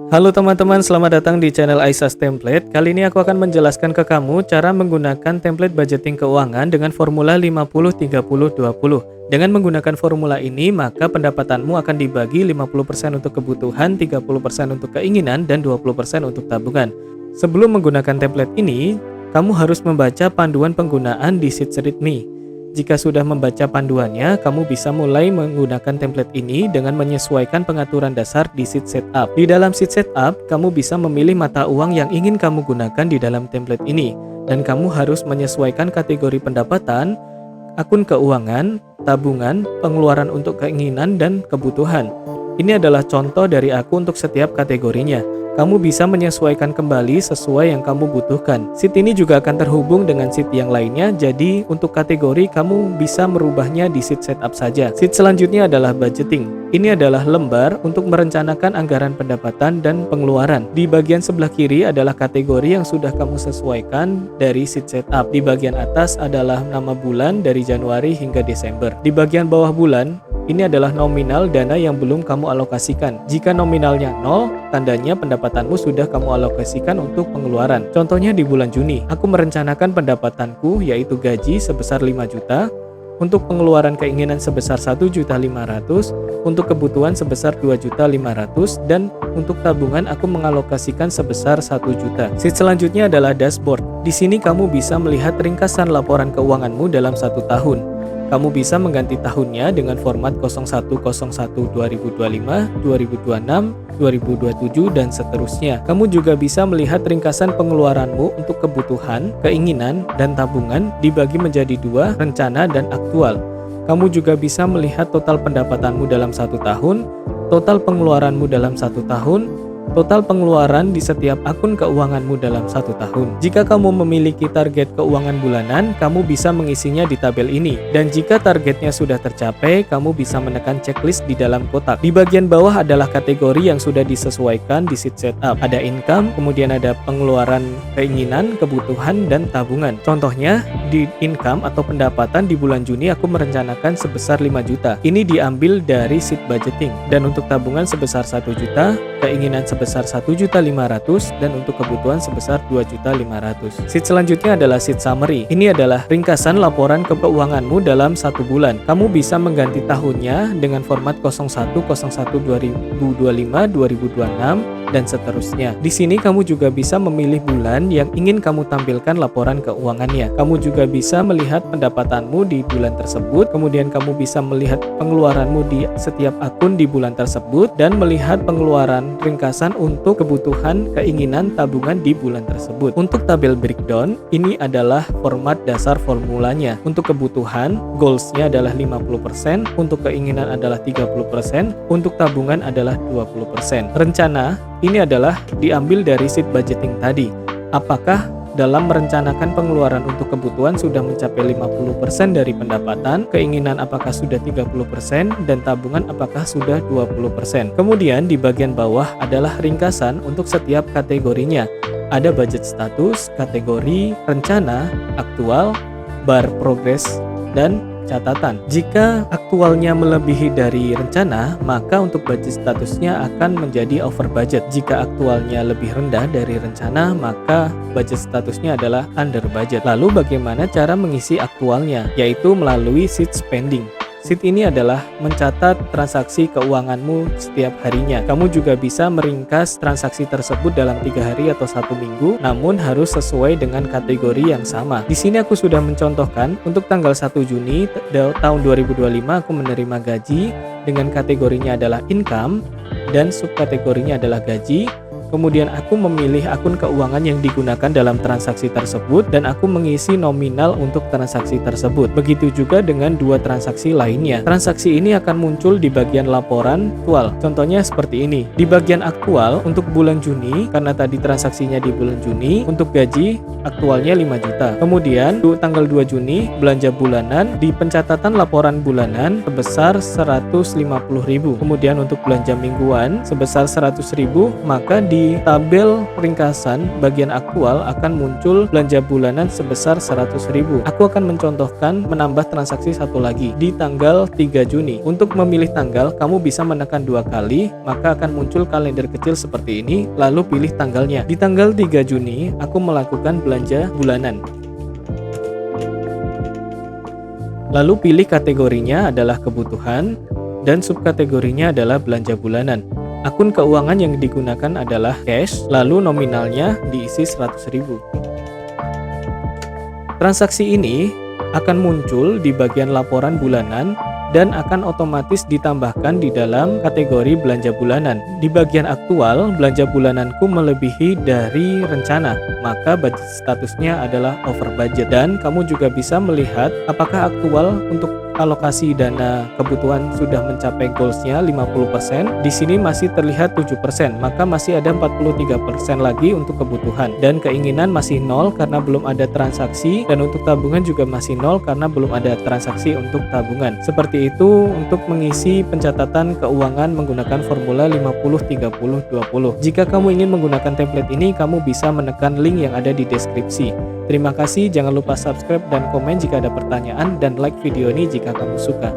Halo teman-teman, selamat datang di channel Aisas Template. Kali ini aku akan menjelaskan ke kamu cara menggunakan template budgeting keuangan dengan formula 50-30-20. Dengan menggunakan formula ini, maka pendapatanmu akan dibagi 50% untuk kebutuhan, 30% untuk keinginan, dan 20% untuk tabungan. Sebelum menggunakan template ini, kamu harus membaca panduan penggunaan di Sheet Readme. Jika sudah membaca panduannya, kamu bisa mulai menggunakan template ini dengan menyesuaikan pengaturan dasar di Sheet Setup. Di dalam Sheet Setup, kamu bisa memilih mata uang yang ingin kamu gunakan di dalam template ini. Dan kamu harus menyesuaikan kategori pendapatan, akun keuangan, tabungan, pengeluaran untuk keinginan, dan kebutuhan. Ini adalah contoh dari aku untuk setiap kategorinya. Kamu bisa menyesuaikan kembali sesuai yang kamu butuhkan. Sheet ini juga akan terhubung dengan sheet yang lainnya, jadi untuk kategori kamu bisa merubahnya di Sheet Setup saja. Sheet selanjutnya adalah budgeting. Ini adalah lembar untuk merencanakan anggaran pendapatan dan pengeluaran. Di bagian sebelah kiri adalah kategori yang sudah kamu sesuaikan dari Sheet Setup. Di bagian atas adalah nama bulan dari Januari hingga Desember. Di bagian bawah bulan, ini adalah nominal dana yang belum kamu alokasikan. Jika nominalnya 0, tandanya pendapatanmu sudah kamu alokasikan untuk pengeluaran. Contohnya di bulan Juni, aku merencanakan pendapatanku yaitu gaji sebesar 5 juta, untuk pengeluaran keinginan sebesar 1.500.000, untuk kebutuhan sebesar 2.500.000, dan untuk tabungan aku mengalokasikan sebesar 1 juta. Sheet selanjutnya adalah dashboard. Di sini kamu bisa melihat ringkasan laporan keuanganmu dalam 1 tahun. Kamu bisa mengganti tahunnya dengan format 01/01/2025, 2026, 2027, dan seterusnya. Kamu juga bisa melihat ringkasan pengeluaranmu untuk kebutuhan, keinginan, dan tabungan dibagi menjadi 2, rencana dan aktual. Kamu juga bisa melihat total pendapatanmu dalam 1 tahun, total pengeluaranmu dalam 1 tahun, total pengeluaran di setiap akun keuanganmu dalam 1 tahun. Jika kamu memiliki target keuangan bulanan, kamu bisa mengisinya di tabel ini. Dan jika targetnya sudah tercapai, kamu bisa menekan checklist di dalam kotak. Di bagian bawah adalah kategori yang sudah disesuaikan di Sheet Setup. Ada income, kemudian ada pengeluaran, keinginan, kebutuhan, dan tabungan. Contohnya, di income atau pendapatan di bulan Juni aku merencanakan sebesar 5 juta. Ini diambil dari sheet budgeting. Dan untuk tabungan sebesar 1 juta, keinginan sebesar 1.500.000, dan untuk kebutuhan sebesar 2.500.000. Sheet selanjutnya adalah sheet summary. Ini adalah ringkasan laporan keuanganmu dalam 1 bulan. Kamu bisa mengganti tahunnya dengan format 01/01/2025, 2026, dan seterusnya. Di sini kamu juga bisa memilih bulan yang ingin kamu tampilkan laporan keuangannya. Kamu juga bisa melihat pendapatanmu di bulan tersebut, kemudian kamu bisa melihat pengeluaranmu di setiap akun di bulan tersebut, dan melihat pengeluaran ringkasan untuk kebutuhan, keinginan, tabungan di bulan tersebut. Untuk tabel breakdown, ini adalah format dasar formulanya. Untuk kebutuhan, goals-nya adalah 50%, untuk keinginan adalah 30%, untuk tabungan adalah 20%. Rencana, ini adalah diambil dari sheet budgeting tadi. Apakah dalam merencanakan pengeluaran untuk kebutuhan sudah mencapai 50% dari pendapatan, keinginan apakah sudah 30%, dan tabungan apakah sudah 20%. Kemudian di bagian bawah adalah ringkasan untuk setiap kategorinya. Ada budget status, kategori, rencana, aktual, bar progress, dan catatan. Jika aktualnya melebihi dari rencana, maka untuk budget statusnya akan menjadi over budget. Jika aktualnya lebih rendah dari rencana, maka budget statusnya adalah under budget. Lalu bagaimana cara mengisi aktualnya? Yaitu melalui sheet spending. Sheet ini adalah mencatat transaksi keuanganmu setiap harinya. Kamu juga bisa meringkas transaksi tersebut dalam 3 hari atau 1 minggu, namun harus sesuai dengan kategori yang sama. Di sini aku sudah mencontohkan untuk tanggal 1 Juni tahun 2025 aku menerima gaji dengan kategorinya adalah income dan subkategorinya adalah gaji. Kemudian aku memilih akun keuangan yang digunakan dalam transaksi tersebut dan aku mengisi nominal untuk transaksi tersebut. Begitu juga dengan 2 transaksi lainnya. Transaksi ini akan muncul di bagian laporan aktual. Contohnya seperti ini. Di bagian aktual untuk bulan Juni, karena tadi transaksinya di bulan Juni, untuk gaji aktualnya 5 juta. Kemudian tanggal 2 Juni belanja bulanan, di pencatatan laporan bulanan sebesar 150.000. Kemudian untuk belanja mingguan sebesar 100.000, maka di di tabel ringkasan bagian aktual akan muncul belanja bulanan sebesar 100.000. Aku akan mencontohkan menambah transaksi satu lagi di tanggal 3 Juni. Untuk memilih tanggal, kamu bisa menekan 2 kali, maka akan muncul kalender kecil seperti ini, lalu pilih tanggalnya. Di tanggal 3 Juni, aku melakukan belanja bulanan. Lalu pilih kategorinya adalah kebutuhan dan subkategorinya adalah belanja bulanan. Akun keuangan yang digunakan adalah cash, lalu nominalnya diisi 100.000. Transaksi ini akan muncul di bagian laporan bulanan dan akan otomatis ditambahkan di dalam kategori belanja bulanan. Di bagian aktual, belanja bulananku melebihi dari rencana, maka budget statusnya adalah over budget. Dan kamu juga bisa melihat apakah aktual untuk alokasi dana kebutuhan sudah mencapai goalsnya 50%. Di sini masih terlihat 7%, maka masih ada 43% lagi untuk kebutuhan. Dan keinginan masih 0 karena belum ada transaksi, dan untuk tabungan juga masih 0 karena belum ada transaksi untuk tabungan. Seperti itu untuk mengisi pencatatan keuangan menggunakan formula 50-30-20. Jika kamu ingin menggunakan template ini, kamu bisa menekan link yang ada di deskripsi. Terima kasih, jangan lupa subscribe dan komen jika ada pertanyaan, dan like video ini jika kamu suka.